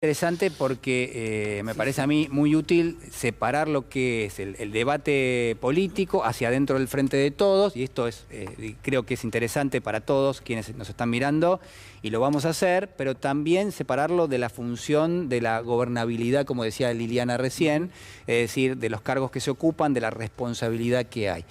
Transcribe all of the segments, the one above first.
Interesante porque me parece a mí muy útil separar lo que es el debate político hacia adentro del frente de todos, y esto es, creo que es interesante para todos quienes nos están mirando, y lo vamos a hacer, pero también separarlo de la función de la gobernabilidad, como decía Liliana recién, es decir, de los cargos que se ocupan, de la responsabilidad que hay.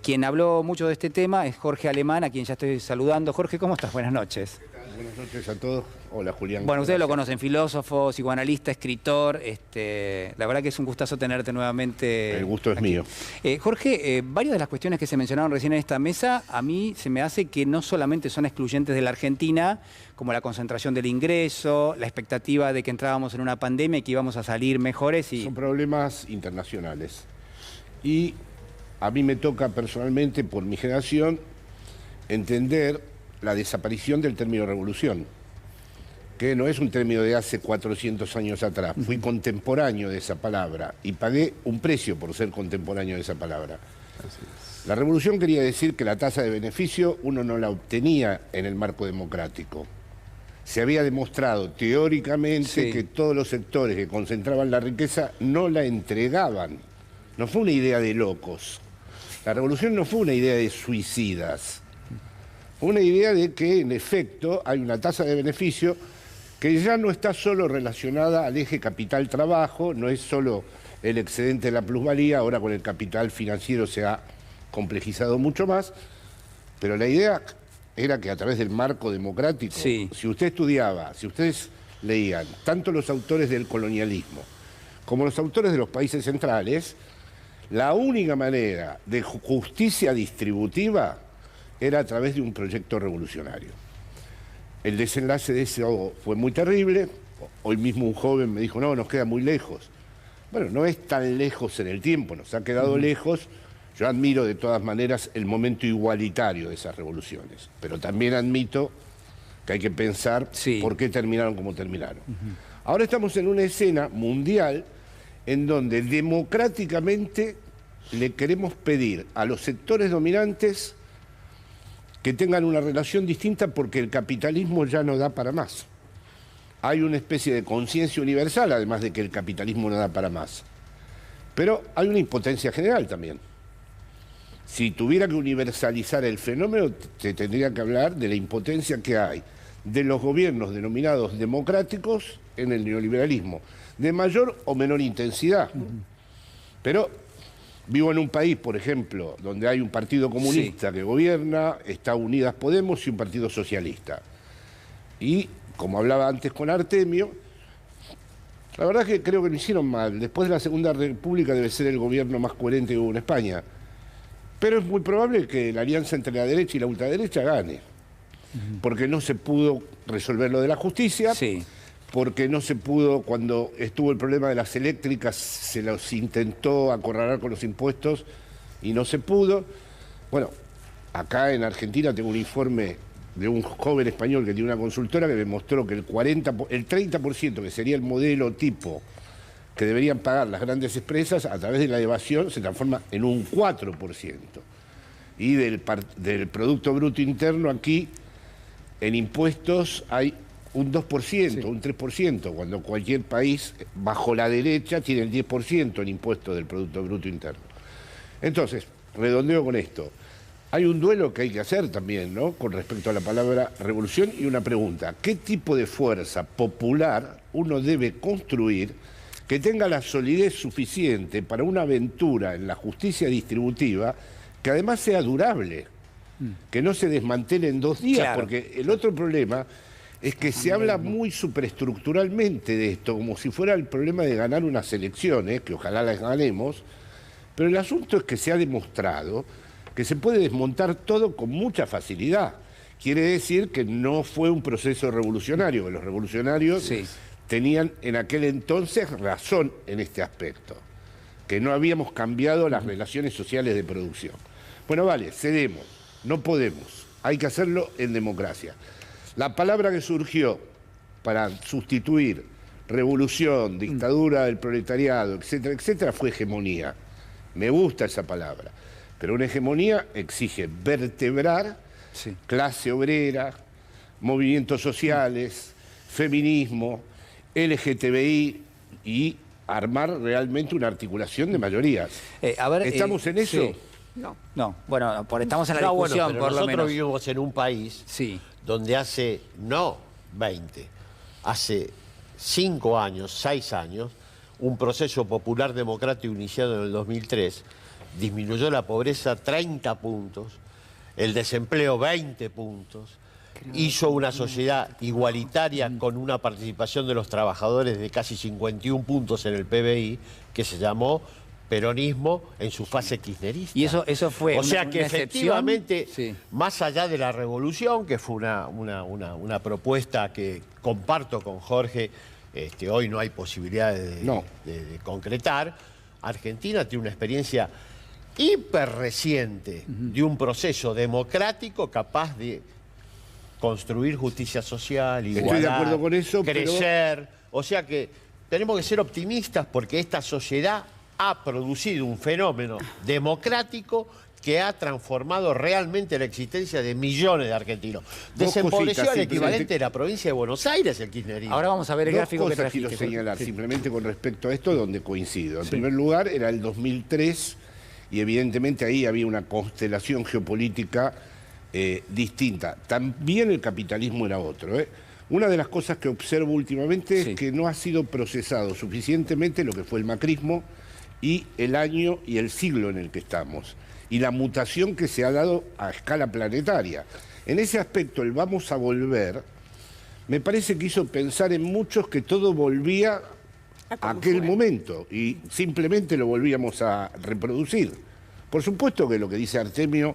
Quien habló mucho de este tema es Jorge Alemán, a quien ya estoy saludando. Jorge, ¿cómo estás? Buenas noches. Buenas noches a todos. Hola, Julián. Bueno, ustedes lo conocen, filósofo, psicoanalista, escritor. La verdad que es un gustazo tenerte nuevamente. El gusto es aquí. mío. Jorge, varias de las cuestiones que se mencionaron recién en esta mesa, a mí se me hace que no solamente son excluyentes de la Argentina, como la concentración del ingreso, la expectativa de que entrábamos en una pandemia y que íbamos a salir mejores. Son problemas internacionales. Y a mí me toca personalmente, por mi generación, entender la desaparición del término revolución, que no es un término de hace 400 años atrás. Fui contemporáneo de esa palabra y pagué un precio por ser contemporáneo de esa palabra. La revolución quería decir que la tasa de beneficio uno no la obtenía en el marco democrático. Se había demostrado teóricamente que todos los sectores que concentraban la riqueza no la entregaban. No fue una idea de locos. La revolución no fue una idea de suicidas. Fue una idea de que, en efecto, hay una tasa de beneficio que ya no está solo relacionada al eje capital-trabajo, no es solo el excedente de la plusvalía, ahora con el capital financiero se ha complejizado mucho más, pero la idea era que a través del marco democrático, si usted estudiaba, si ustedes leían, tanto los autores del colonialismo como los autores de los países centrales, la única manera de justicia distributiva era a través de un proyecto revolucionario. El desenlace de eso fue muy terrible. Hoy mismo un joven me dijo, no, nos queda muy lejos. Bueno, no es tan lejos en el tiempo, nos ha quedado lejos. Yo admiro de todas maneras el momento igualitario de esas revoluciones, pero también admito que hay que pensar por qué terminaron como terminaron. Ahora estamos en una escena mundial en donde democráticamente le queremos pedir a los sectores dominantes que tengan una relación distinta porque el capitalismo ya no da para más. Hay una especie de conciencia universal, además de que el capitalismo no da para más. Pero hay una impotencia general también. Si tuviera que universalizar el fenómeno, se tendría que hablar de la impotencia que hay de los gobiernos denominados democráticos en el neoliberalismo, de mayor o menor intensidad. Pero vivo en un país, por ejemplo, donde hay un partido comunista que gobierna, está Unidas Podemos y un partido socialista. Y, como hablaba antes con Artemio, la verdad es que creo que lo hicieron mal. Después de la Segunda República debe ser el gobierno más coherente que hubo en España. Pero es muy probable que la alianza entre la derecha y la ultraderecha gane. Porque no se pudo resolver lo de la justicia. Porque no se pudo, cuando estuvo el problema de las eléctricas, se los intentó acorralar con los impuestos y no se pudo. Bueno, acá en Argentina tengo un informe de un joven español que tiene una consultora que me mostró que el 30%, que sería el modelo tipo que deberían pagar las grandes empresas, a través de la evasión se transforma en un 4%. Y del Producto Bruto Interno aquí, en impuestos, hay un 2%, un 3%, cuando cualquier país bajo la derecha tiene el 10% en impuestos del Producto Bruto Interno. Entonces, redondeo con esto. Hay un duelo que hay que hacer también, ¿no?, con respecto a la palabra revolución, y una pregunta: ¿qué tipo de fuerza popular uno debe construir que tenga la solidez suficiente para una aventura en la justicia distributiva que además sea durable, que no se desmantele en 2 días? Porque el otro problema es que se habla muy superestructuralmente de esto, como si fuera el problema de ganar unas elecciones, que ojalá las ganemos, pero el asunto es que se ha demostrado que se puede desmontar todo con mucha facilidad. Quiere decir que no fue un proceso revolucionario, que los revolucionarios tenían en aquel entonces razón en este aspecto, que no habíamos cambiado las relaciones sociales de producción. Bueno, vale, cedemos, no podemos, hay que hacerlo en democracia. La palabra que surgió para sustituir revolución, dictadura del proletariado, etcétera, etcétera, fue hegemonía. Me gusta esa palabra, pero una hegemonía exige vertebrar clase obrera, movimientos sociales, feminismo, LGTBI y armar realmente una articulación de mayorías. ¿Estamos en eso? Sí. No, bueno, estamos en la discusión, pero por lo menos. nosotros vivimos en un país donde hace, no 20, hace 5 años, 6 años, un proceso popular democrático iniciado en el 2003 disminuyó la pobreza 30 puntos, el desempleo 20 puntos, hizo una sociedad igualitaria con una participación de los trabajadores de casi 51 puntos en el PBI, que se llamó peronismo en su fase kirchnerista. Y eso fue o sea que una efectivamente, excepción. más allá de la revolución, que fue una propuesta que comparto con Jorge, hoy no hay posibilidades de concretar, Argentina tiene una experiencia hiper reciente de un proceso democrático capaz de construir justicia social, igualdad, estoy de acuerdo con eso, crecer. O sea que tenemos que ser optimistas porque esta sociedad ha producido un fenómeno democrático que ha transformado realmente la existencia de millones de argentinos. Desempobreció al equivalente de la provincia de Buenos Aires el kirchnerismo. Ahora vamos a ver el gráfico que trajiste. Quiero señalar simplemente con respecto a esto donde coincido. En primer lugar, era el 2003 y evidentemente ahí había una constelación geopolítica distinta. También el capitalismo era otro. Una de las cosas que observo últimamente es que no ha sido procesado suficientemente lo que fue el macrismo y el año y el siglo en el que estamos, y la mutación que se ha dado a escala planetaria. En ese aspecto, el vamos a volver, me parece que hizo pensar en muchos que todo volvía a aquel momento, y simplemente lo volvíamos a reproducir. Por supuesto que lo que dice Artemio,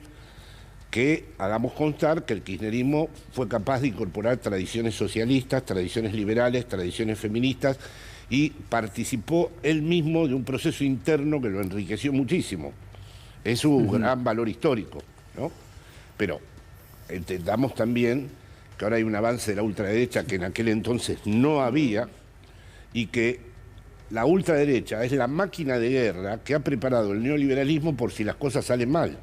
que hagamos constar que el kirchnerismo fue capaz de incorporar tradiciones socialistas, tradiciones liberales, tradiciones feministas, y participó él mismo de un proceso interno que lo enriqueció muchísimo. Es su gran valor histórico, ¿no? Pero entendamos también que ahora hay un avance de la ultraderecha que en aquel entonces no había, y que la ultraderecha es la máquina de guerra que ha preparado el neoliberalismo por si las cosas salen mal.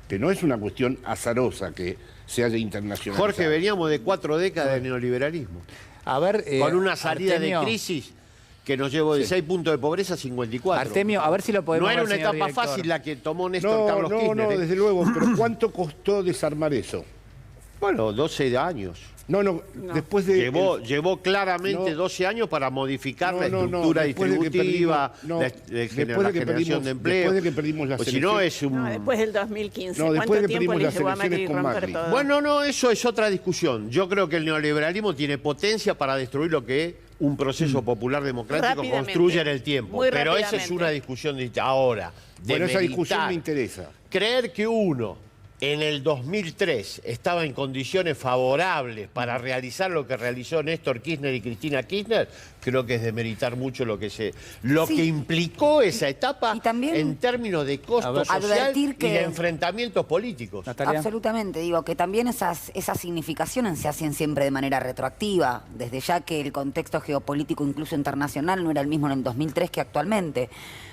Que no es una cuestión azarosa que se haya internacionalizado. Jorge, veníamos de 4 décadas de neoliberalismo. A ver, con una salida Artemio, de crisis que nos llevó de 6 puntos de pobreza a 54. Artemio, a ver si lo podemos No era ver, una señor etapa director. fácil la que tomó Néstor Carlos Kirchner. No, desde luego, pero ¿cuánto costó desarmar eso? Bueno, 12 años. No, después de... Llevó claramente 12 años para modificar la estructura distributiva, la generación de empleo. Después de que perdimos las elecciones. después del 2015. No, después de que ¿Cuánto tiempo perdimos le llevó a las Macri elecciones con romper Macri. todo? Bueno, eso es otra discusión. Yo creo que el neoliberalismo tiene potencia para destruir lo que un proceso popular democrático construye en el tiempo. Muy Pero esa es rápidamente. una discusión distinta. Ahora, Bueno, esa discusión me interesa. Creer que uno en el 2003 estaba en condiciones favorables para realizar lo que realizó Néstor Kirchner y Cristina Kirchner, creo que es demeritar mucho lo que implicó esa etapa Y también, en términos de costo social advertir que- y de enfrentamientos políticos. Natalia. Absolutamente, digo que también esas significaciones se hacen siempre de manera retroactiva, desde ya que el contexto geopolítico incluso internacional no era el mismo en el 2003 que actualmente.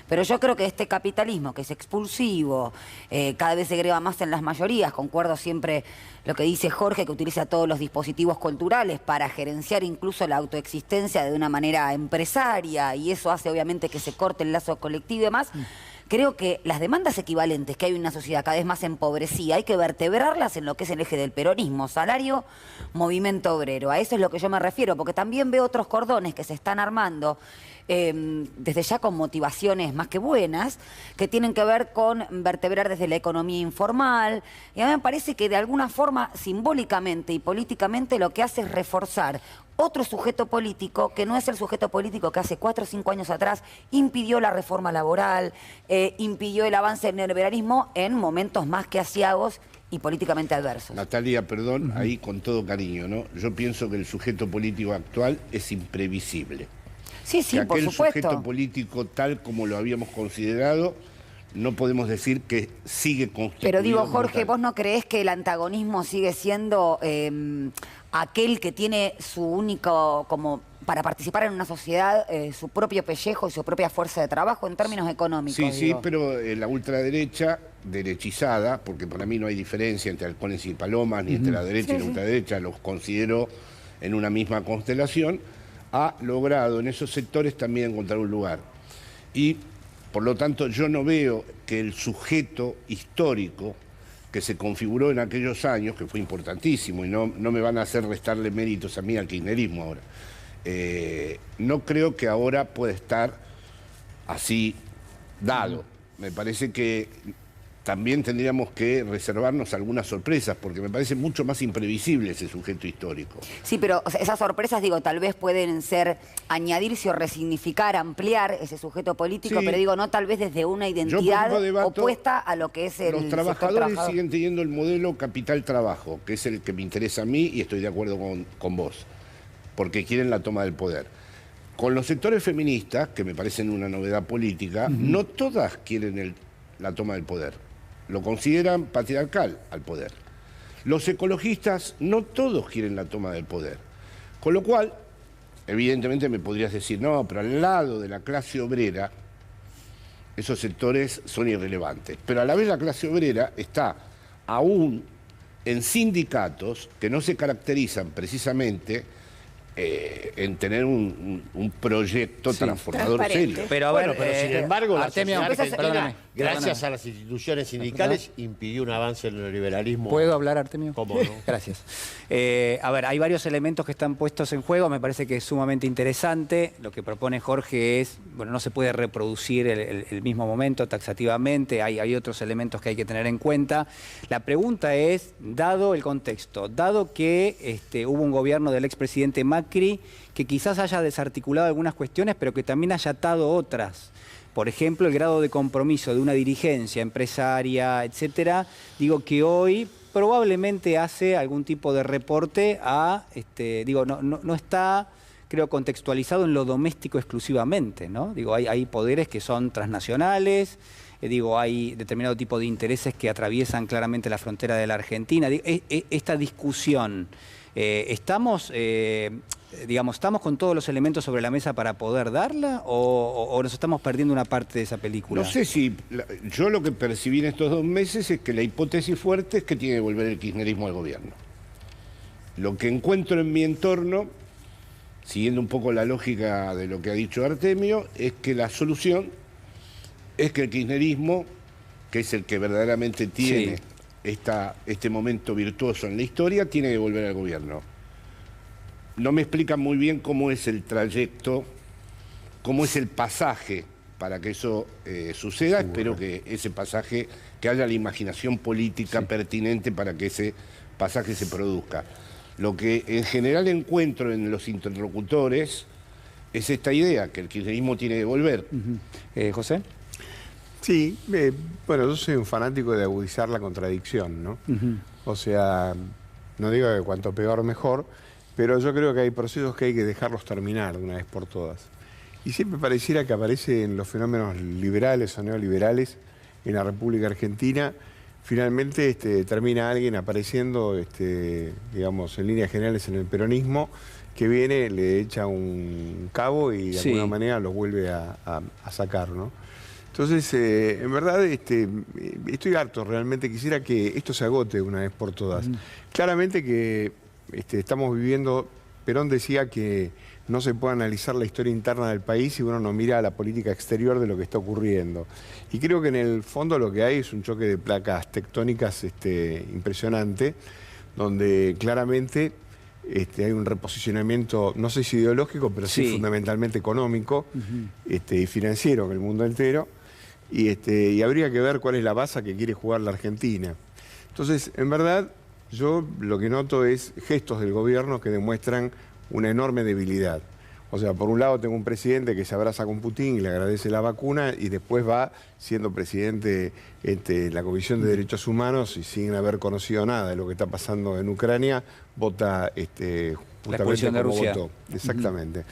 Pero yo creo que este capitalismo, que es expulsivo, cada vez se greba más en las mayorías, concuerdo siempre lo que dice Jorge, que utiliza todos los dispositivos culturales para gerenciar incluso la autoexistencia de una manera empresaria, y eso hace obviamente que se corte el lazo colectivo y demás. Creo que las demandas equivalentes que hay en una sociedad cada vez más empobrecida hay que vertebrarlas en lo que es el eje del peronismo, salario, movimiento obrero. A eso es lo que yo me refiero, porque también veo otros cordones que se están armando desde ya con motivaciones más que buenas, que tienen que ver con vertebrar desde la economía informal. Y a mí me parece que de alguna forma, simbólicamente y políticamente, lo que hace es reforzar otro sujeto político que no es el sujeto político que hace 4 o 5 años atrás impidió la reforma laboral, impidió el avance del neoliberalismo en momentos más que aciagos y políticamente adversos. Natalia, perdón, ahí con todo cariño, ¿no? Yo pienso que el sujeto político actual es imprevisible. Sí, sí, que por aquel supuesto. sujeto político tal como lo habíamos considerado, no podemos decir que sigue constituido. Pero digo, como Jorge, tal. ¿vos no creés que el antagonismo sigue siendo aquel que tiene su único, como para participar en una sociedad, su propio pellejo y su propia fuerza de trabajo en términos económicos? Sí, sí, digo? pero la ultraderecha, derechizada, porque para mí no hay diferencia entre halcones y palomas, ni entre la derecha y la ultraderecha, los considero en una misma constelación, ha logrado en esos sectores también encontrar un lugar. Y, por lo tanto, yo no veo que el sujeto histórico que se configuró en aquellos años, que fue importantísimo, y no me van a hacer restarle méritos a mí al kirchnerismo ahora, no creo que ahora pueda estar así dado. Me parece que también tendríamos que reservarnos algunas sorpresas, porque me parece mucho más imprevisible ese sujeto histórico. Sí, pero o sea, esas sorpresas, digo, tal vez pueden ser añadirse o resignificar, ampliar ese sujeto político, Sí. pero digo, no tal vez desde una identidad debato, opuesta a lo que es el los sector trabajadores trabajador. siguen teniendo el modelo capital-trabajo, que es el que me interesa a mí y estoy de acuerdo con vos, porque quieren la toma del poder. Con los sectores feministas, que me parecen una novedad política, no todas quieren la toma del poder. Lo consideran patriarcal al poder. Los ecologistas no todos quieren la toma del poder. Con lo cual, evidentemente me podrías decir, no, pero al lado de la clase obrera, esos sectores son irrelevantes. Pero a la vez la clase obrera está aún en sindicatos que no se caracterizan precisamente en tener un proyecto transformador serio. Pero a Bueno, ver, pero sin embargo, la Artemio, sociedad argentina, perdóname, gracias a las instituciones sindicales, impidió un avance en el neoliberalismo. ¿Puedo hablar, Artemio? ¿Cómo no? Gracias. A ver, hay varios elementos que están puestos en juego, me parece que es sumamente interesante. Lo que propone Jorge es, bueno, no se puede reproducir el mismo momento taxativamente, hay otros elementos que hay que tener en cuenta. La pregunta es, dado el contexto, dado que hubo un gobierno del expresidente Macri, que quizás haya desarticulado algunas cuestiones, pero que también haya atado otras. Por ejemplo, el grado de compromiso de una dirigencia empresaria, etcétera, digo que hoy probablemente hace algún tipo de reporte a, no está, creo, contextualizado en lo doméstico exclusivamente, ¿no? Digo, hay poderes que son transnacionales, hay determinado tipo de intereses que atraviesan claramente la frontera de la Argentina. Esta discusión, ¿estamos con todos los elementos sobre la mesa para poder darla o nos estamos perdiendo una parte de esa película? No sé si... Yo lo que percibí en estos 2 meses es que la hipótesis fuerte es que tiene que volver el kirchnerismo al gobierno. Lo que encuentro en mi entorno, siguiendo un poco la lógica de lo que ha dicho Artemio, es que la solución es que el kirchnerismo, que es el que verdaderamente tiene este momento virtuoso en la historia, tiene que volver al gobierno. No me explican muy bien cómo es el trayecto, cómo es el pasaje para que eso suceda. Espero que ese pasaje, que haya la imaginación política pertinente para que ese pasaje se produzca. Lo que en general encuentro en los interlocutores es esta idea, que el kirchnerismo tiene que volver. ¿José? Sí, bueno, yo soy un fanático de agudizar la contradicción, ¿no? O sea, no digo que cuanto peor mejor, pero yo creo que hay procesos que hay que dejarlos terminar de una vez por todas. Y siempre pareciera que aparecen los fenómenos liberales o neoliberales en la República Argentina. Finalmente termina alguien apareciendo, digamos, en líneas generales en el peronismo, que viene, le echa un cabo y de alguna manera lo vuelve a sacar, ¿no? Entonces, en verdad, estoy harto, realmente quisiera que esto se agote una vez por todas. Claramente que estamos viviendo, Perón decía que no se puede analizar la historia interna del país si uno no mira a la política exterior de lo que está ocurriendo. Y creo que en el fondo lo que hay es un choque de placas tectónicas impresionante, donde claramente hay un reposicionamiento, no sé si ideológico, pero sí fundamentalmente económico y financiero en el mundo entero. Y habría que ver cuál es la base que quiere jugar la Argentina. Entonces, en verdad, yo lo que noto es gestos del gobierno que demuestran una enorme debilidad. O sea, por un lado tengo un presidente que se abraza con Putin y le agradece la vacuna y después va siendo presidente de la Comisión de Derechos Humanos y sin haber conocido nada de lo que está pasando en Ucrania, vota justamente como votó. Exactamente.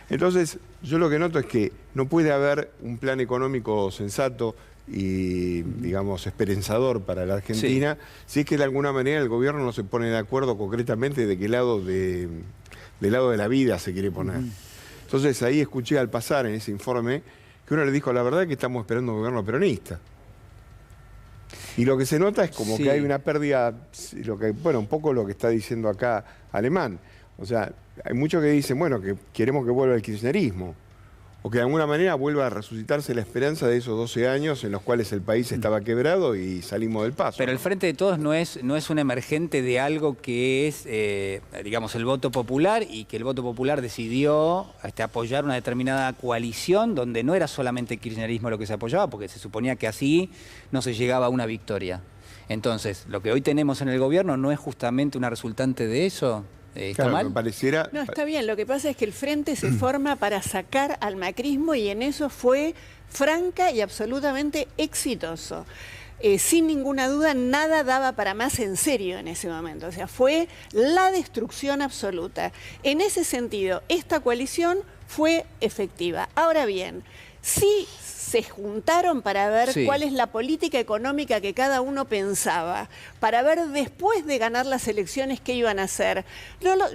Entonces, yo lo que noto es que no puede haber un plan económico sensato y, digamos, esperanzador para la Argentina, si es que de alguna manera el gobierno no se pone de acuerdo concretamente de qué lado del lado de la vida se quiere poner. Entonces, ahí escuché al pasar en ese informe que uno le dijo, la verdad es que estamos esperando un gobierno peronista. Y lo que se nota es como que hay una pérdida, bueno, un poco lo que está diciendo acá Alemán. O sea, hay muchos que dicen, bueno, que queremos que vuelva el kirchnerismo, o que de alguna manera vuelva a resucitarse la esperanza de esos 12 años en los cuales el país estaba quebrado y salimos del paso. Pero el Frente de Todos no es un emergente de algo que es, digamos, el voto popular, y que el voto popular decidió apoyar una determinada coalición donde no era solamente el kirchnerismo lo que se apoyaba, porque se suponía que así no se llegaba a una victoria. Entonces, lo que hoy tenemos en el gobierno no es justamente una resultante de eso. ¿Está claro, mal? me pareciera... No, está bien. Lo que pasa es que el Frente se forma para sacar al macrismo y en eso fue franca y absolutamente exitoso. Sin ninguna duda, nada daba para más en serio en ese momento. O sea, fue la destrucción absoluta. En ese sentido, esta coalición fue efectiva. Ahora bien, sí se juntaron para ver cuál es la política económica que cada uno pensaba, para ver después de ganar las elecciones qué iban a hacer.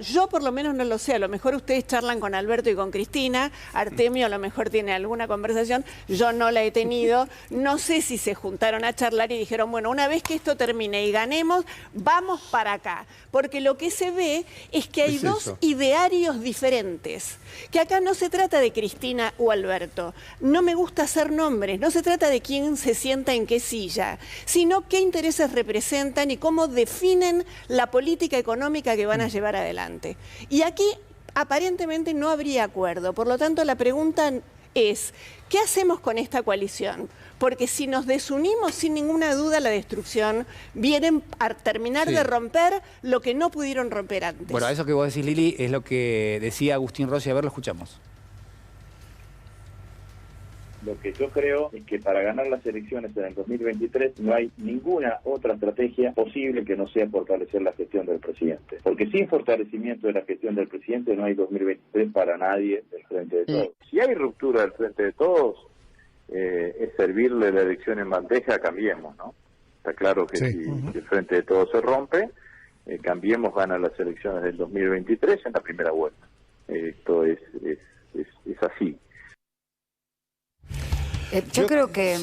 Yo por lo menos no lo sé, a lo mejor ustedes charlan con Alberto y con Cristina, Artemio a lo mejor tiene alguna conversación, yo no la he tenido, no sé si se juntaron a charlar y dijeron, bueno, una vez que esto termine y ganemos, vamos para acá, porque lo que se ve es que hay dos idearios diferentes, que acá no se trata de Cristina o Alberto, no me gusta hacer nombres, no se trata de quién se sienta en qué silla, sino qué intereses representan y cómo definen la política económica que van a llevar adelante. Y aquí aparentemente no habría acuerdo, por lo tanto la pregunta es, ¿qué hacemos con esta coalición? Porque si nos desunimos, sin ninguna duda la destrucción viene a terminar de romper lo que no pudieron romper antes. Bueno, eso que vos decís, Lili, es lo que decía Agustín Rossi. A ver, lo escuchamos. Lo que yo creo es que para ganar las elecciones en el 2023 no hay ninguna otra estrategia posible que no sea fortalecer la gestión del presidente. Porque sin fortalecimiento de la gestión del presidente no hay 2023 para nadie del Frente de Todos. Si hay ruptura del Frente de Todos, es servirle la elección en bandeja, Cambiemos, ¿no? Está claro que si el Frente de Todos se rompe, Cambiemos gana las elecciones del 2023 en la primera vuelta. Esto es así. Yo creo que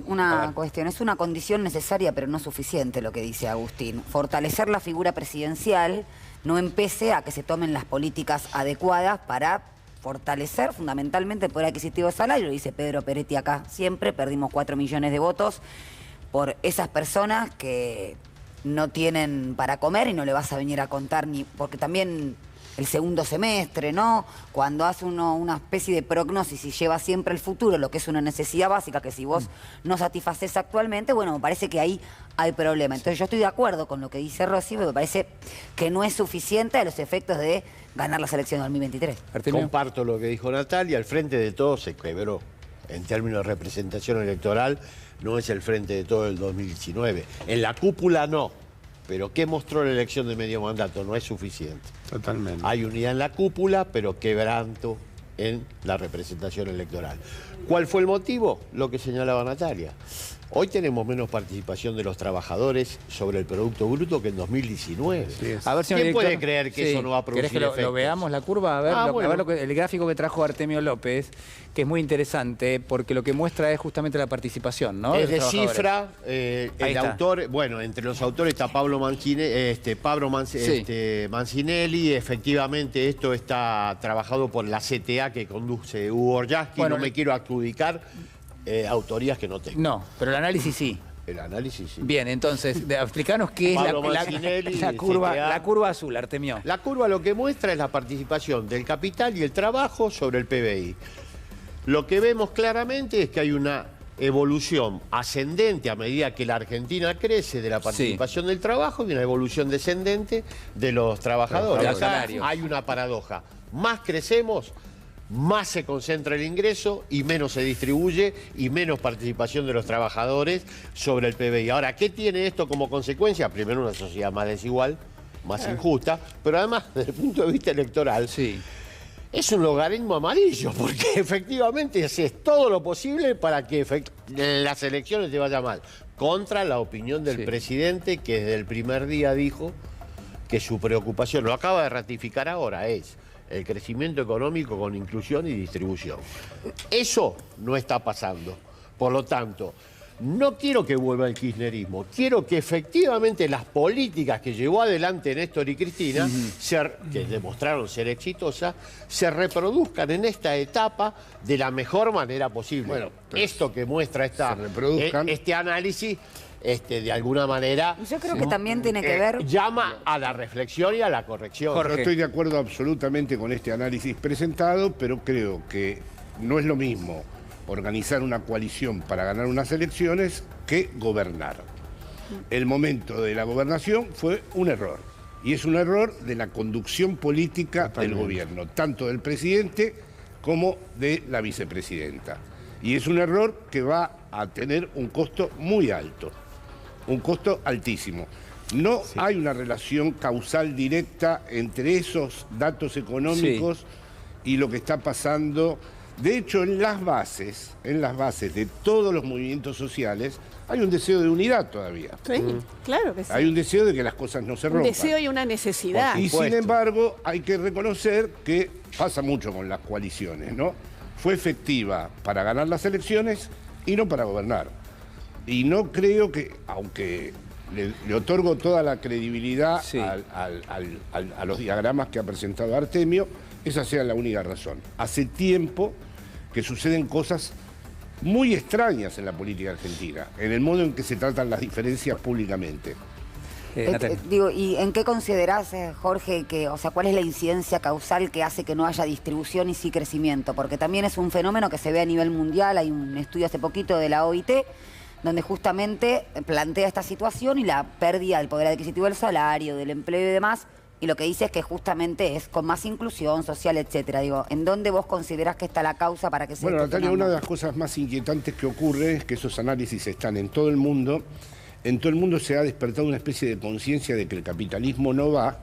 una cuestión, es una condición necesaria pero no suficiente lo que dice Agustín. Fortalecer la figura presidencial no empece a que se tomen las políticas adecuadas para fortalecer fundamentalmente el poder adquisitivo de salario. Lo dice Pedro Peretti acá siempre, perdimos 4 millones de votos por esas personas que no tienen para comer y no le vas a venir a contar ni... porque también... el segundo semestre, ¿no? Cuando hace uno una especie de prognosis y lleva siempre el futuro, lo que es una necesidad básica, que si vos no satisfaces actualmente, bueno, me parece que ahí hay problema. Entonces yo estoy de acuerdo con lo que dice Rossi, pero me parece que no es suficiente a los efectos de ganar las elecciones del 2023. Comparto lo que dijo Natalia, el Frente de Todos se quebró. En términos de representación electoral, no es el Frente de Todos del 2019. En la cúpula no. Pero ¿qué mostró la elección de medio mandato? No es suficiente. Totalmente. Hay unidad en la cúpula, pero quebranto en la representación electoral. ¿Cuál fue el motivo? Lo que señalaba Natalia. Hoy tenemos menos participación de los trabajadores sobre el Producto Bruto que en 2019. A ver, ¿Quién puede creer que eso no va a producir ¿Querés que lo veamos, la curva? A ver, a ver el gráfico que trajo Artemio López, que es muy interesante, porque lo que muestra es justamente la participación, ¿no? Es de cifra, el autor, bueno, entre los autores está Pablo Mancinelli, efectivamente esto está trabajado por la CTA que conduce Hugo Orjaski, no me quiero adjudicar autorías que no tengo. No, pero el análisis sí. El análisis sí. Bien, entonces, explícanos qué es la curva azul, Artemio. La curva lo que muestra es la participación del capital y el trabajo sobre el PBI. Lo que vemos claramente es que hay una evolución ascendente a medida que la Argentina crece de la participación del trabajo y una evolución descendente de los trabajadores. Acá hay una paradoja. Más crecemos, más se concentra el ingreso y menos se distribuye y menos participación de los trabajadores sobre el PBI. Ahora, ¿qué tiene esto como consecuencia? Primero, una sociedad más desigual, más injusta, pero además, desde el punto de vista electoral, es un logaritmo amarillo, porque efectivamente haces todo lo posible para que las elecciones te vayan mal. Contra la opinión del presidente, que desde el primer día dijo que su preocupación, lo acaba de ratificar ahora, es el crecimiento económico con inclusión y distribución. Eso no está pasando. Por lo tanto, no quiero que vuelva el kirchnerismo, quiero que efectivamente las políticas que llevó adelante Néstor y Cristina, que demostraron ser exitosas, se reproduzcan en esta etapa de la mejor manera posible. Bueno, esto que muestra este análisis, de alguna manera... Yo creo que también tiene que ver... Llama a la reflexión y a la corrección. Yo estoy de acuerdo absolutamente con este análisis presentado, pero creo que no es lo mismo organizar una coalición para ganar unas elecciones que gobernar. El momento de la gobernación fue un error. Y es un error de la conducción política del gobierno, tanto del presidente como de la vicepresidenta. Y es un error que va a tener un costo muy alto, un costo altísimo. No hay una relación causal directa entre esos datos económicos y lo que está pasando. De hecho, en las bases de todos los movimientos sociales hay un deseo de unidad todavía. Sí, claro que sí. Hay un deseo de que las cosas no se rompan. Un deseo y una necesidad. Y sin embargo, hay que reconocer que pasa mucho con las coaliciones, ¿no? Fue efectiva para ganar las elecciones y no para gobernar. Y no creo que, aunque le otorgo toda la credibilidad a los diagramas que ha presentado Artemio, esa sea la única razón. Hace tiempo que suceden cosas muy extrañas en la política argentina, en el modo en que se tratan las diferencias públicamente. Digo, ¿y en qué considerás, Jorge, cuál es la incidencia causal que hace que no haya distribución y sí crecimiento? Porque también es un fenómeno que se ve a nivel mundial. Hay un estudio hace poquito de la OIT donde justamente plantea esta situación y la pérdida del poder adquisitivo del salario, del empleo y demás. Y lo que dice es que justamente es con más inclusión social, etcétera. Digo, ¿en dónde vos considerás que está la causa para que se... Bueno, Natalia, una de las cosas más inquietantes que ocurre es que esos análisis están en todo el mundo. En todo el mundo se ha despertado una especie de conciencia de que el capitalismo no va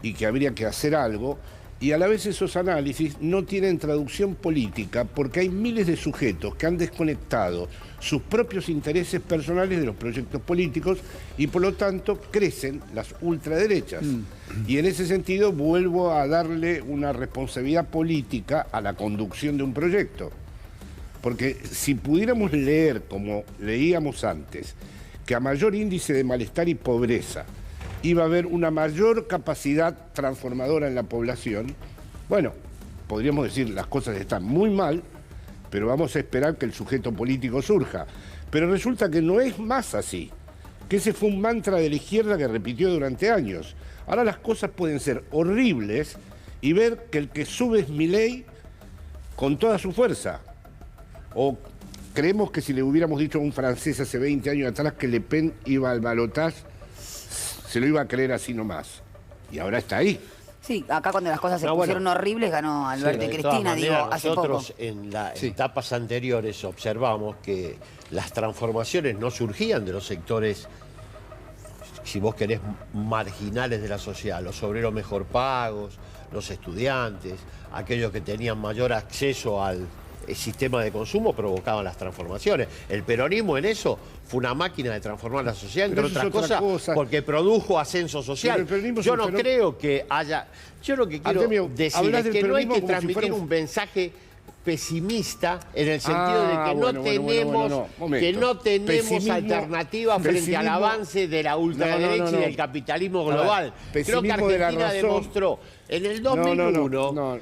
y que habría que hacer algo. Y a la vez esos análisis no tienen traducción política porque hay miles de sujetos que han desconectado sus propios intereses personales de los proyectos políticos y por lo tanto crecen las ultraderechas. Y en ese sentido vuelvo a darle una responsabilidad política a la conducción de un proyecto. Porque si pudiéramos leer como leíamos antes, que a mayor índice de malestar y pobreza iba a haber una mayor capacidad transformadora en la población, bueno, podríamos decir las cosas están muy mal, pero vamos a esperar que el sujeto político surja. Pero resulta que no es más así, que ese fue un mantra de la izquierda que repitió durante años. Ahora las cosas pueden ser horribles y ver que el que sube es Milei con toda su fuerza. O creemos que si le hubiéramos dicho a un francés hace 20 años atrás que Le Pen iba al balotaje, se lo iba a creer así nomás. Y ahora está ahí. Sí, acá cuando las cosas se pusieron horribles ganó Alberto y Cristina, digo, hace poco. Nosotros en las etapas anteriores observamos que las transformaciones no surgían de los sectores, si vos querés, marginales de la sociedad, los obreros mejor pagos, los estudiantes, aquellos que tenían mayor acceso al sistema de consumo provocaban las transformaciones. El peronismo en eso fue una máquina de transformar la sociedad, entre otras cosas, porque produjo ascenso social. Yo no creo que haya... Yo lo que quiero decir es que no hay que transmitir un mensaje pesimista en el sentido de que no tenemos alternativa frente al avance de la ultraderecha y del capitalismo global. Creo que Argentina demostró en el 2001...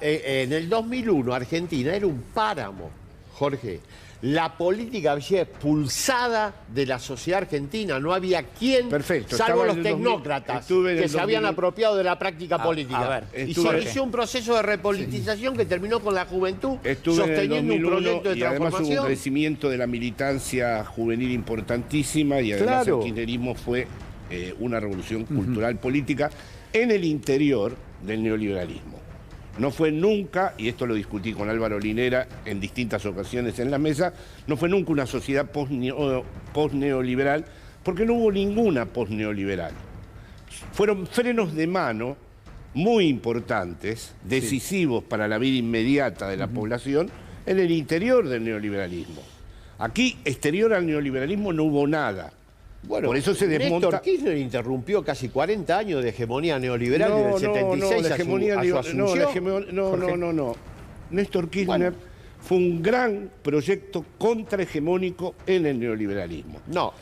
en el 2001 Argentina era un páramo, Jorge. La política había expulsada de la sociedad argentina. No había quien, salvo los tecnócratas, que se habían apropiado de la práctica política. Y se inició un proceso de repolitización que terminó con la juventud sosteniendo un proyecto de transformación. Y además hubo un crecimiento de la militancia juvenil importantísima y además el kirchnerismo fue una revolución cultural política en el interior del neoliberalismo. No fue nunca, y esto lo discutí con Álvaro Linera en distintas ocasiones en la mesa, no fue nunca una sociedad post-neoliberal, porque no hubo ninguna post-neoliberal. Fueron frenos de mano muy importantes, decisivos para la vida inmediata de la población, en el interior del neoliberalismo. Aquí, exterior al neoliberalismo, no hubo nada. Bueno, por eso se desmonta... Néstor Kirchner interrumpió casi 40 años de hegemonía neoliberal desde el 76 a su asunción. No. Néstor Kirchner fue un gran proyecto contrahegemónico en el neoliberalismo. No,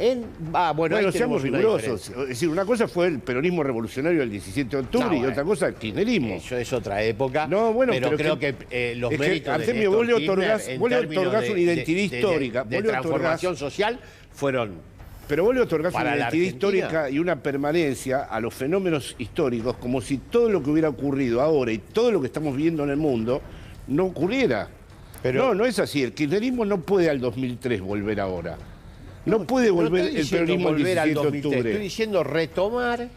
bueno, seamos rigurosos. Es decir, una cosa fue el peronismo revolucionario del 17 de octubre y otra cosa el kirchnerismo. Eso es otra época. No, bueno, pero creo que los méritos de Artemio, vos le otorgás una identidad histórica. De transformación social fueron... Pero vos le otorgás una identidad histórica y una permanencia a los fenómenos históricos como si todo lo que hubiera ocurrido ahora y todo lo que estamos viendo en el mundo no ocurriera. Pero no es así. El kirchnerismo no puede al 2003 volver ahora. No puede volver el peronismo al 17 de octubre. Estoy diciendo retomar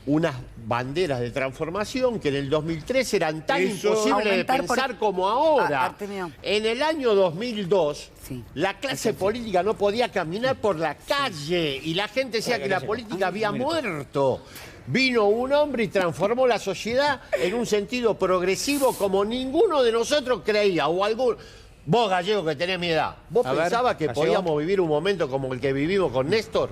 unas banderas de transformación que en el 2003 eran tan imposibles de pensar como ahora. En el año 2002, la clase política no podía caminar por la calle y la gente decía que la política había muerto. Vino un hombre y transformó la sociedad en un sentido progresivo como ninguno de nosotros creía, o algún... Vos, Gallego, que tenés mi edad, ¿vos pensabas que podíamos vivir un momento como el que vivimos con Néstor?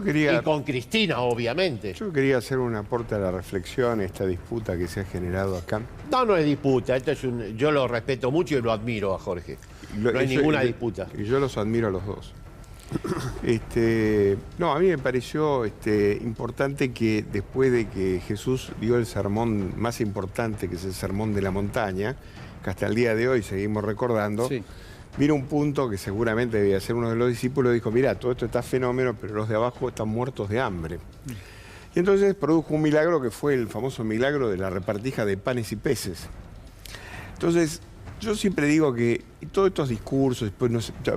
Y con Cristina, obviamente. Yo quería hacer un aporte a la reflexión, esta disputa que se ha generado acá. No es disputa, yo lo respeto mucho y lo admiro a Jorge. No hay ninguna disputa. Y yo los admiro a los dos. A mí me pareció importante que después de que Jesús dio el sermón más importante, que es el sermón de la montaña, que hasta el día de hoy seguimos recordando, vino un punto que seguramente debía ser uno de los discípulos, dijo, mira, todo esto está fenómeno, pero los de abajo están muertos de hambre. Y entonces produjo un milagro que fue el famoso milagro de la repartija de panes y peces. Entonces, yo siempre digo que todos estos discursos,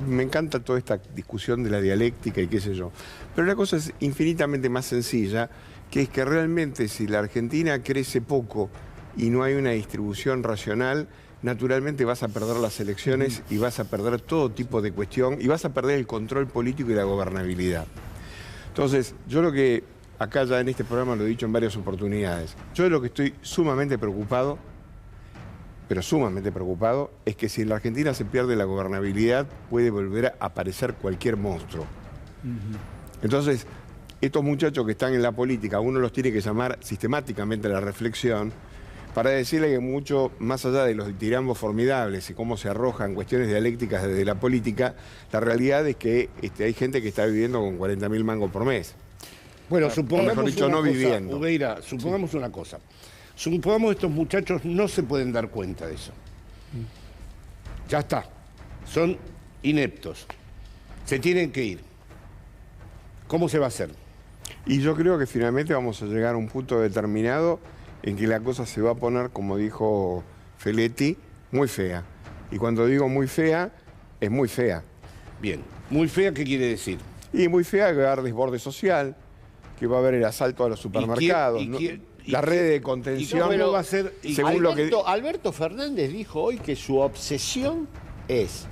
me encanta toda esta discusión de la dialéctica y qué sé yo, pero la cosa es infinitamente más sencilla, que es que realmente si la Argentina crece poco y no hay una distribución racional, naturalmente vas a perder las elecciones y vas a perder todo tipo de cuestión y vas a perder el control político y la gobernabilidad. Entonces, yo lo que, acá ya en este programa lo he dicho en varias oportunidades, yo de lo que estoy sumamente preocupado, pero sumamente preocupado, es que si en la Argentina se pierde la gobernabilidad, puede volver a aparecer cualquier monstruo. Entonces, estos muchachos que están en la política, uno los tiene que llamar sistemáticamente a la reflexión, para decirle que mucho más allá de los ditirambos formidables y cómo se arrojan cuestiones dialécticas desde la política, la realidad es que hay gente que está viviendo con 40.000 mangos por mes. Bueno, supongamos una cosa. Supongamos que estos muchachos no se pueden dar cuenta de eso. Ya está. Son ineptos. Se tienen que ir. ¿Cómo se va a hacer? Y yo creo que finalmente vamos a llegar a un punto determinado en que la cosa se va a poner, como dijo Feletti, muy fea. Y cuando digo muy fea, es muy fea. Bien. ¿Muy fea qué quiere decir? Y muy fea que va a haber desborde social, que va a haber el asalto a los supermercados, la red de contención va a ser... Según Alberto Fernández dijo hoy que su obsesión es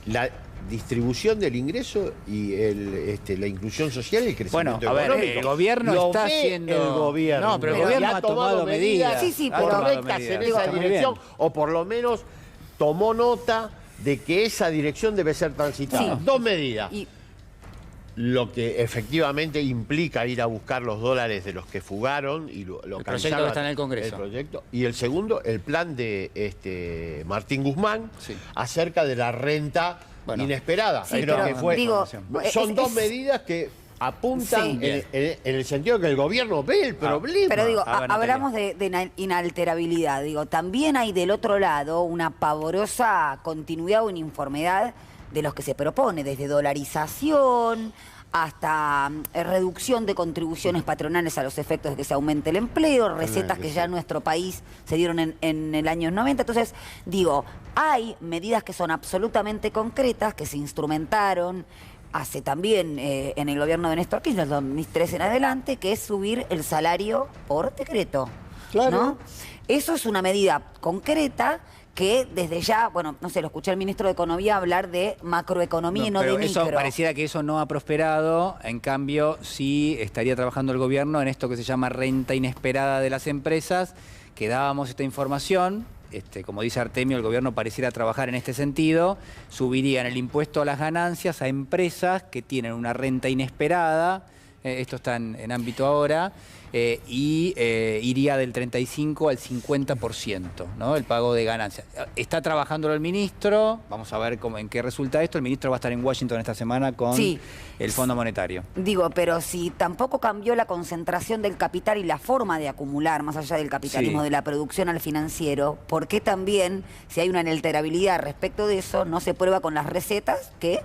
la distribución del ingreso y la inclusión social y el crecimiento económico. El gobierno está haciendo... El gobierno. No, pero el gobierno ha tomado medidas correctas en esa dirección, o por lo menos tomó nota de que esa dirección debe ser transitada. Dos medidas. Lo que efectivamente implica ir a buscar los dólares de los que fugaron y lo el proyecto que está en el Congreso. El proyecto. Y el segundo, el plan de Martín Guzmán acerca de la renta inesperada. Creo que fue. Son dos medidas que apuntan en el sentido que el gobierno ve el problema. Pero digo, hablamos de inalterabilidad. Digo, también hay del otro lado una pavorosa continuidad o uniformidad de los que se propone, desde dolarización hasta reducción de contribuciones patronales a los efectos de que se aumente el empleo, recetas que ya en nuestro país se dieron en el año 90. Entonces, digo, hay medidas que son absolutamente concretas, que se instrumentaron hace también en el gobierno de Néstor Kirchner, 2013 en adelante, que es subir el salario por decreto. Claro. ¿No? Eso es una medida concreta que desde ya, bueno, no sé, lo escuché al ministro de Economía hablar de macroeconomía y no de micro. Pareciera que eso no ha prosperado, en cambio sí estaría trabajando el gobierno en esto que se llama renta inesperada de las empresas, que dábamos esta información, como dice Artemio, el gobierno pareciera trabajar en este sentido, subirían el impuesto a las ganancias a empresas que tienen una renta inesperada, esto está en ámbito ahora, y iría del 35 al 50%, ¿no? El pago de ganancias. Está trabajándolo el ministro, vamos a ver en qué resulta esto. El ministro va a estar en Washington esta semana con el Fondo Monetario. Digo, pero si tampoco cambió la concentración del capital y la forma de acumular, más allá del capitalismo de la producción al financiero, ¿por qué también, si hay una inalterabilidad respecto de eso, no se prueba con las recetas que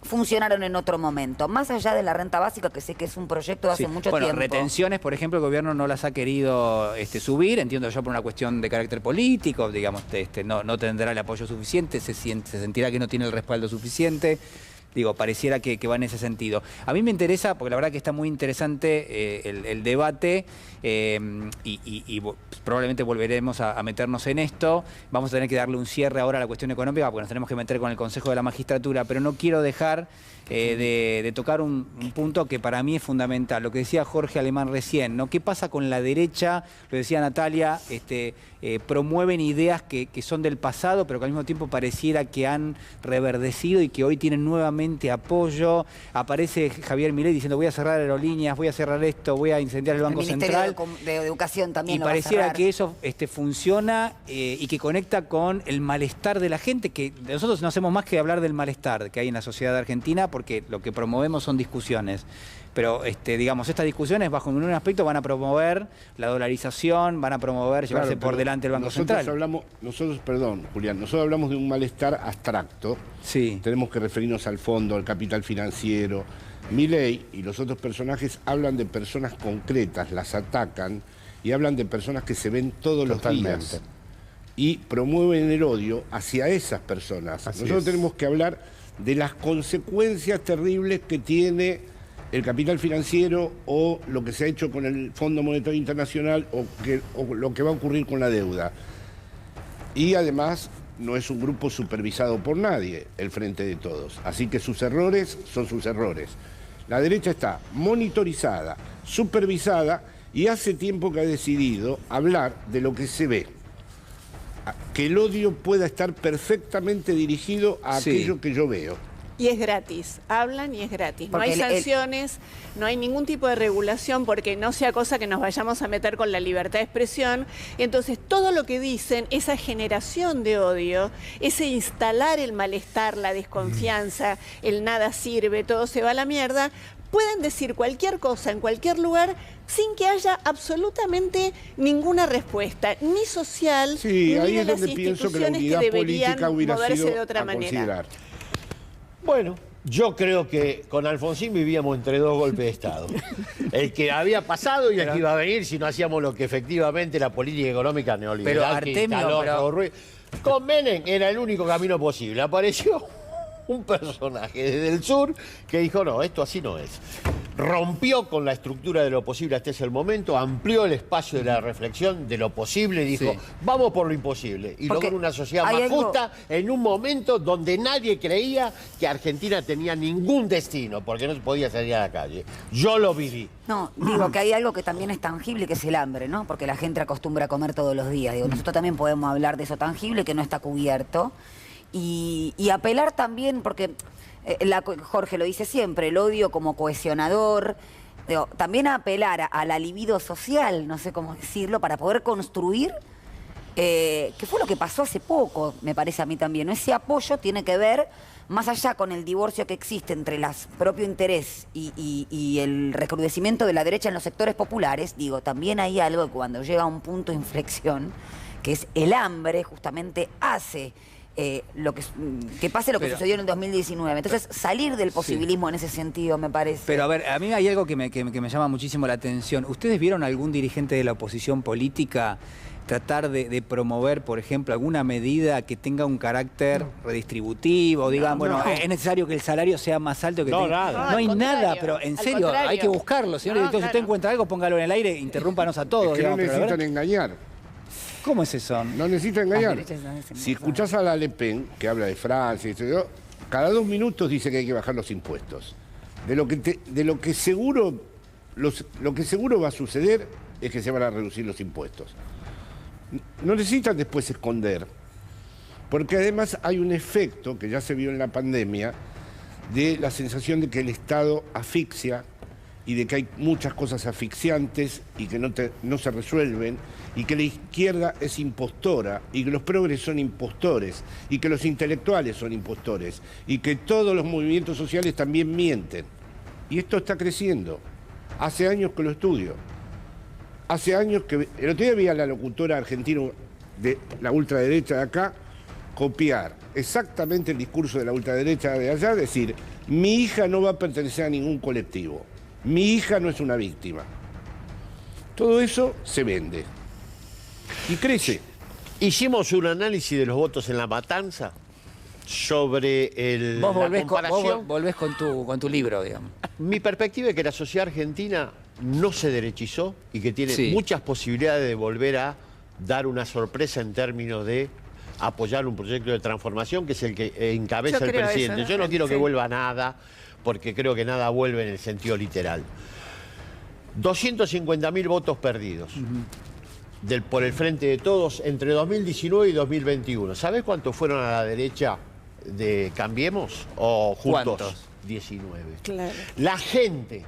funcionaron en otro momento? Más allá de la renta básica, que sé que es un proyecto de hace mucho tiempo. Retenciones, por ejemplo, el gobierno no las ha querido subir, entiendo yo por una cuestión de carácter político, digamos, no tendrá el apoyo suficiente, se sentirá que no tiene el respaldo suficiente. Digo, pareciera que va en ese sentido. A mí me interesa, porque la verdad que está muy interesante el debate, y probablemente volveremos a meternos en esto. Vamos a tener que darle un cierre ahora a la cuestión económica, porque nos tenemos que meter con el Consejo de la Magistratura, pero no quiero dejar de tocar un punto que para mí es fundamental. Lo que decía Jorge Alemán recién, ¿no? ¿Qué pasa con la derecha? Lo decía Natalia, promueven ideas que son del pasado, pero que al mismo tiempo pareciera que han reverdecido y que hoy tienen nuevamente apoyo. Aparece Javier Milei diciendo: voy a cerrar aerolíneas, voy a cerrar esto, voy a incendiar el Banco Central. De Educación también. Y pareciera que eso funciona y que conecta con el malestar de la gente, que nosotros no hacemos más que hablar del malestar que hay en la sociedad argentina, porque lo que promovemos son discusiones. Pero, digamos, estas discusiones, bajo ningún aspecto, van a promover la dolarización, van a promover llevarse por delante el Banco Central. Nosotros hablamos de un malestar abstracto. Sí. Tenemos que referirnos al fondo, al capital financiero. Milei y los otros personajes hablan de personas concretas, las atacan y hablan de personas que se ven todos los días. Y promueven el odio hacia esas personas. Nosotros tenemos que hablar de las consecuencias terribles que tiene el capital financiero o lo que se ha hecho con el Fondo Monetario Internacional o lo que va a ocurrir con la deuda. Y además no es un grupo supervisado por nadie, el Frente de Todos. Así que sus errores son sus errores. La derecha está monitorizada, supervisada y hace tiempo que ha decidido hablar de lo que se ve. Que el odio pueda estar perfectamente dirigido a aquello que yo veo. Y es gratis, hablan y es gratis. No hay sanciones, no hay ningún tipo de regulación, porque no sea cosa que nos vayamos a meter con la libertad de expresión. Entonces, todo lo que dicen, esa generación de odio, ese instalar el malestar, la desconfianza, el nada sirve, todo se va a la mierda, pueden decir cualquier cosa en cualquier lugar sin que haya absolutamente ninguna respuesta, ni social, ni de las instituciones que deberían moverse de otra manera. Bueno, yo creo que con Alfonsín vivíamos entre dos golpes de Estado. El que había pasado y el que iba a venir si no hacíamos lo que efectivamente la política económica neoliberal que instaló. Con Menem era el único camino posible. Apareció un personaje desde el sur que dijo: no, esto así no es. Rompió con la estructura de lo posible hasta ese momento, amplió el espacio de la reflexión de lo posible y dijo: vamos por lo imposible. Y logró una sociedad más justa en un momento donde nadie creía que Argentina tenía ningún destino, porque no se podía salir a la calle. Yo lo viví. No, digo que hay algo que también es tangible, que es el hambre, ¿no? Porque la gente acostumbra a comer todos los días. Digo, nosotros también podemos hablar de eso tangible que no está cubierto. Y apelar también, porque Jorge lo dice siempre, el odio como cohesionador, digo, también apelar a la libido social, no sé cómo decirlo, para poder construir, que fue lo que pasó hace poco, me parece a mí también, ¿no? Ese apoyo tiene que ver, más allá con el divorcio que existe entre el propio interés y el recrudecimiento de la derecha en los sectores populares, digo, también hay algo que cuando llega a un punto de inflexión, que es el hambre, justamente hace que pase lo que sucedió en el 2019. Entonces, salir del posibilismo en ese sentido, me parece. Pero a ver, a mí hay algo que me llama muchísimo la atención. ¿Ustedes vieron algún dirigente de la oposición política tratar de promover, por ejemplo, alguna medida que tenga un carácter redistributivo? Digan, bueno, es necesario que el salario sea más alto que nada. No hay nada, pero en serio, hay que buscarlo. Señor director, si usted encuentra algo, póngalo en el aire, interrúmpanos a todos. Es que digamos, no necesitan engañar. ¿Cómo es eso? No necesita engañar. Si escuchás a la Le Pen, que habla de Francia, cada 2 minutos dice que hay que bajar los impuestos. Lo que seguro va a suceder es que se van a reducir los impuestos. No necesitan después esconder, porque además hay un efecto que ya se vio en la pandemia de la sensación de que el Estado asfixia y de que hay muchas cosas asfixiantes y que no se resuelven, y que la izquierda es impostora, y que los progres son impostores, y que los intelectuales son impostores, y que todos los movimientos sociales también mienten. Y esto está creciendo. Hace años que lo estudio. Hace años que... El otro día vi a la locutora argentina de la ultraderecha de acá copiar exactamente el discurso de la ultraderecha de allá, decir, mi hija no va a pertenecer a ningún colectivo, mi hija no es una víctima. Todo eso se vende y crece. Hicimos un análisis de los votos en la matanza sobre Vos volvés, la comparación. volvés con tu libro, digamos. Mi perspectiva es que la sociedad argentina no se derechizó y que tiene muchas posibilidades de volver a dar una sorpresa en términos de apoyar un proyecto de transformación que es el que encabeza el presidente. Yo no quiero que vuelva nada, porque creo que nada vuelve en el sentido literal. 250.000 votos perdidos por el Frente de Todos entre 2019 y 2021. ¿Sabés cuántos fueron a la derecha de Cambiemos o Juntos? ¿Cuántos? 19. Claro. La gente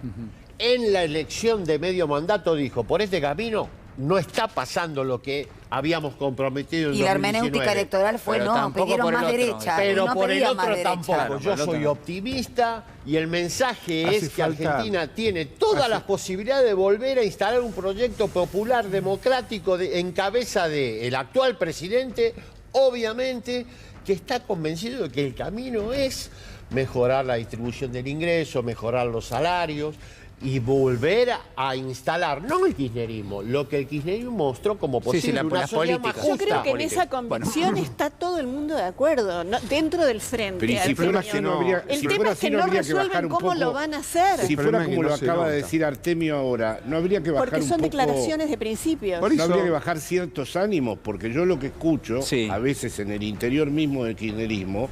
en la elección de medio mandato dijo, por este camino no está pasando lo que habíamos comprometido en 2019. Y la hermenéutica electoral fue, pero no, pidieron más derecha. Pero no por el pedían más otro derecha. tampoco. Claro, Yo soy optimista y el mensaje es que Argentina tiene todas las posibilidades de volver a instalar un proyecto popular democrático en cabeza del actual presidente, obviamente, que está convencido de que el camino es mejorar la distribución del ingreso, mejorar los salarios y volver a instalar, no el kirchnerismo, lo que el kirchnerismo mostró como posible, una sociedad más Yo justa. creo que en esa convicción está todo el mundo de acuerdo, dentro del frente. Pero y si fuera así no habría, el si tema fuera es que así, no no habría que bajar resuelven un cómo poco. lo van a hacer. Si fuera como lo acaba de decir Artemio ahora, no habría que bajar Porque un son poco. declaraciones de principios. No habría que bajar ciertos ánimos, porque yo lo que escucho, Sí. a veces en el interior mismo del kirchnerismo,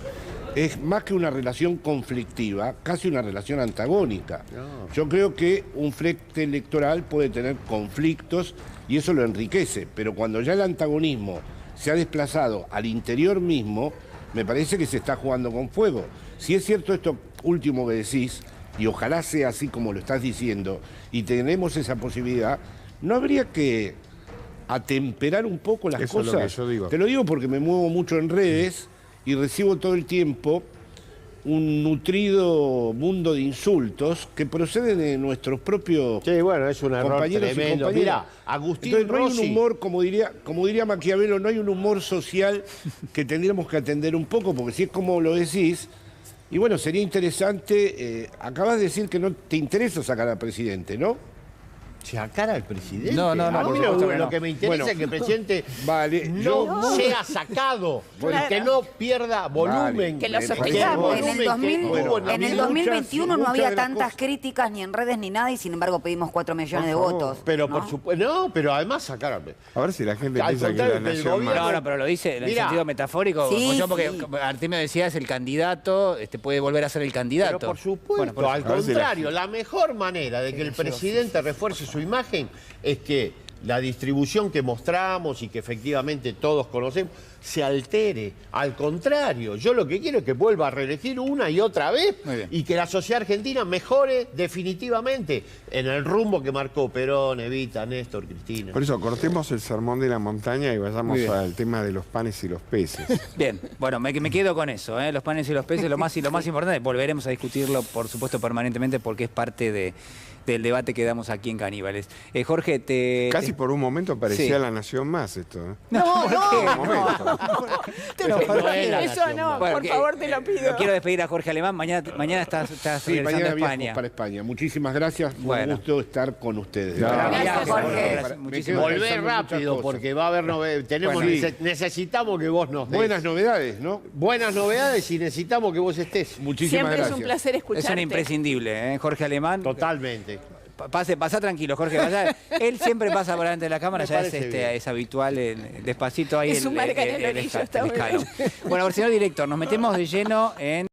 es más que una relación conflictiva, casi una relación antagónica. Yo creo que un frente electoral puede tener conflictos y eso lo enriquece, pero cuando ya el antagonismo se ha desplazado al interior mismo, me parece que se está jugando con fuego. Si es cierto esto último que decís, y ojalá sea así como lo estás diciendo, y tenemos esa posibilidad, no habría que atemperar un poco las Eso es lo cosas. que yo digo. Te lo digo porque me muevo mucho en redes y recibo todo el tiempo un nutrido mundo de insultos que proceden de nuestros propios Sí, bueno, es un error compañeros y tremendo. compañeras. Mira, Agustín Entonces, no hay Rossi... un humor, como diría Maquiavelo, no hay un humor social que tendríamos que atender un poco, porque si es como lo decís, y bueno, sería interesante, acabas de decir que no te interesa sacar al presidente, ¿no? ¿Sacar al presidente? No, no, no, A por mí supuesto que lo no. que me interesa Bueno, es que el presidente yo- sea sacado, que no pierda volumen. Que lo me sostengamos. parece- En el, 2000, Bueno, en el muchas- 2021 no muchas había de las tantas cosas- críticas ni en redes ni nada y sin embargo pedimos 4 millones de votos. Pero ¿no? por supuesto, no, pero además sacar al... A ver si la gente Al piensa que contrario, la que el nación gobierno- más... No, pero lo dice en el Mirá. sentido metafórico. Sí, Yo porque sí. Artemio decía es el candidato, puede volver a ser el candidato. Pero por supuesto, Bueno, por al a ver si contrario, la mejor manera de que el presidente refuerce su imagen es que la distribución que mostramos y que efectivamente todos conocemos se altere. Al contrario, yo lo que quiero es que vuelva a reelegir una y otra vez Muy bien. y que la sociedad argentina mejore definitivamente en el rumbo que marcó Perón, Evita, Néstor, Cristina. Por eso, cortemos el sermón de la montaña y vayamos Muy bien. al tema de los panes y los peces. Bien, bueno, me quedo con eso, los panes y los peces, lo más importante, volveremos a discutirlo, por supuesto, permanentemente, porque es parte del debate que damos aquí en Caníbales. Jorge, Casi por un momento parecía Sí. La Nación Más esto. No, Un momento. te No, lo pido, no era eso Nación no, Más. por favor te lo pido. Quiero despedir a Jorge Alemán, mañana estás Sí, regresando mañana a viajo España. para España. Muchísimas gracias, Bueno. un gusto estar con ustedes. Gracias, Jorge. Me Muchísimas quedo Volver pensando en muchas rápido cosas. porque va a haber necesitamos que vos nos des Buenas novedades, ¿no? buenas novedades y necesitamos que vos estés. Muchísimas Siempre gracias. es un placer Es escucharte. un imprescindible, Jorge Alemán. Totalmente. Pasa tranquilo, Jorge. Él siempre pasa por delante de la cámara, Me ya parece bien. es habitual, despacito ahí Es su marca en el orillo, está muy escalón. bien. Bueno, señor director, nos metemos de lleno en